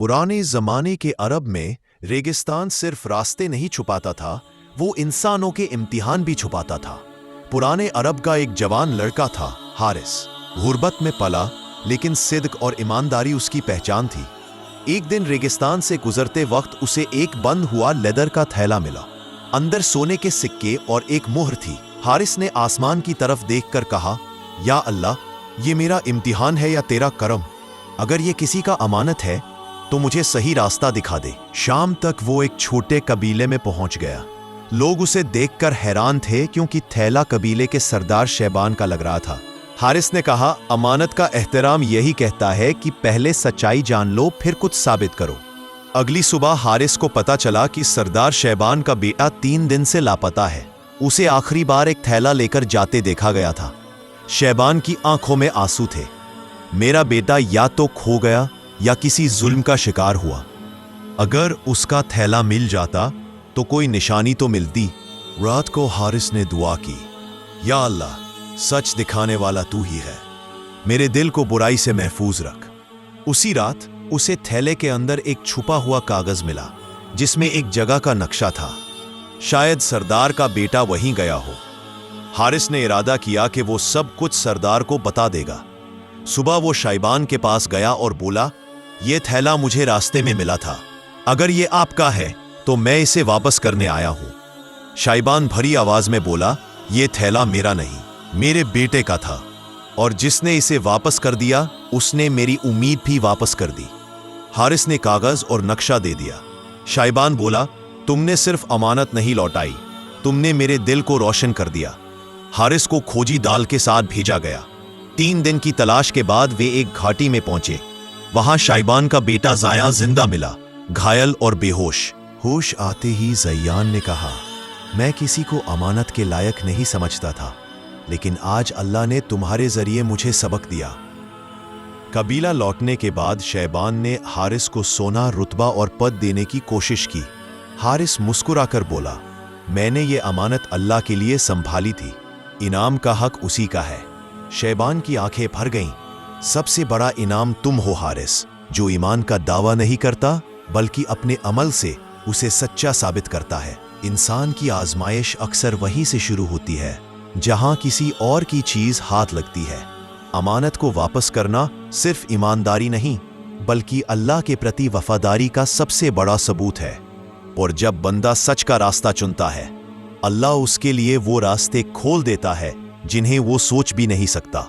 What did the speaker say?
पुराने जमाने के अरब में रेगिस्तान सिर्फ रास्ते नहीं छुपाता था, वो इंसानों के इम्तिहान भी छुपाता था। पुराने अरब का एक जवान लड़का था, हारिस। गुर्बत में पला, लेकिन सिद्क और ईमानदारी उसकी पहचान थी। एक दिन रेगिस्तान से गुजरते वक्त उसे एक बंद हुआ लेदर का थैला मिला। अंदर सोने के सिक्के और एक मुहर थी। हारिस ने आसमान की तरफ देखकर कहा, या अल्लाह, ये मेरा इम्तिहान है या तेरा करम? अगर ये किसी का अमानत है तो मुझे सही रास्ता दिखा दे। शाम तक वो एक छोटे कबीले में पहुंच गया। लोग उसे देखकर हैरान थे क्योंकि थैला कबीले के सरदार शैबान का लग रहा था। हारिस ने कहा, अमानत का एहतराम यही कहता है कि पहले सच्चाई जान लो, फिर कुछ साबित करो। अगली सुबह हारिस को पता चला कि सरदार शैबान का बेटा 3 दिन से लापता है। उसे आखिरी बार एक थैला लेकर जाते देखा गया था। शैबान की आंखों में आंसू थे। मेरा बेटा या तो खो गया या किसी जुल्म का शिकार हुआ। अगर उसका थैला मिल जाता तो कोई निशानी तो मिलती। रात को हारिस ने दुआ की, या अल्लाह, सच दिखाने वाला तू ही है, मेरे दिल को बुराई से महफूज रख। उसी रात उसे थैले के अंदर एक छुपा हुआ कागज मिला जिसमें एक जगह का नक्शा था। शायद सरदार का बेटा वहीं गया हो। हारिस ने इरादा किया कि वो सब कुछ सरदार को बता देगा। सुबह वो शाइबान के पास गया और बोला, ये थैला मुझे रास्ते में मिला था। अगर ये आपका है तो मैं इसे वापस करने आया हूं। शाइबान भरी आवाज में बोला, ये थैला मेरा नहीं, मेरे बेटे का था, और जिसने इसे वापस कर दिया उसने मेरी उम्मीद भी वापस कर दी। हारिस ने कागज और नक्शा दे दिया। शाइबान बोला, तुमने सिर्फ अमानत नहीं लौटाई, तुमने मेरे दिल को रोशन कर दिया। हारिस को खोजी दाल के साथ भेजा गया। 3 दिन की तलाश के बाद वे एक घाटी में पहुंचे। वहां शाइबान का बेटा ज़ाया जिंदा मिला, घायल और बेहोश। होश आते ही ज़ैयान ने कहा, मैं किसी को अमानत के लायक नहीं समझता था, लेकिन आज अल्लाह ने तुम्हारे जरिए मुझे सबक दिया। कबीला लौटने के बाद शैबान ने हारिस को सोना, रुतबा और पद देने की कोशिश की। हारिस मुस्कुराकर बोला, मैंने ये अमानत अल्लाह के लिए संभाली थी, इनाम का हक उसी का है। शैबान की आंखें भर गईं। सबसे बड़ा इनाम तुम हो हारिस, जो ईमान का दावा नहीं करता बल्कि अपने अमल से उसे सच्चा साबित करता है। इंसान की आजमाइश अक्सर वहीं से शुरू होती है जहां किसी और की चीज हाथ लगती है। अमानत को वापस करना सिर्फ ईमानदारी नहीं, बल्कि अल्लाह के प्रति वफादारी का सबसे बड़ा सबूत है। और जब बंदा सच का रास्ता चुनता है, अल्लाह उसके लिए वो रास्ते खोल देता है जिन्हें वो सोच भी नहीं सकता।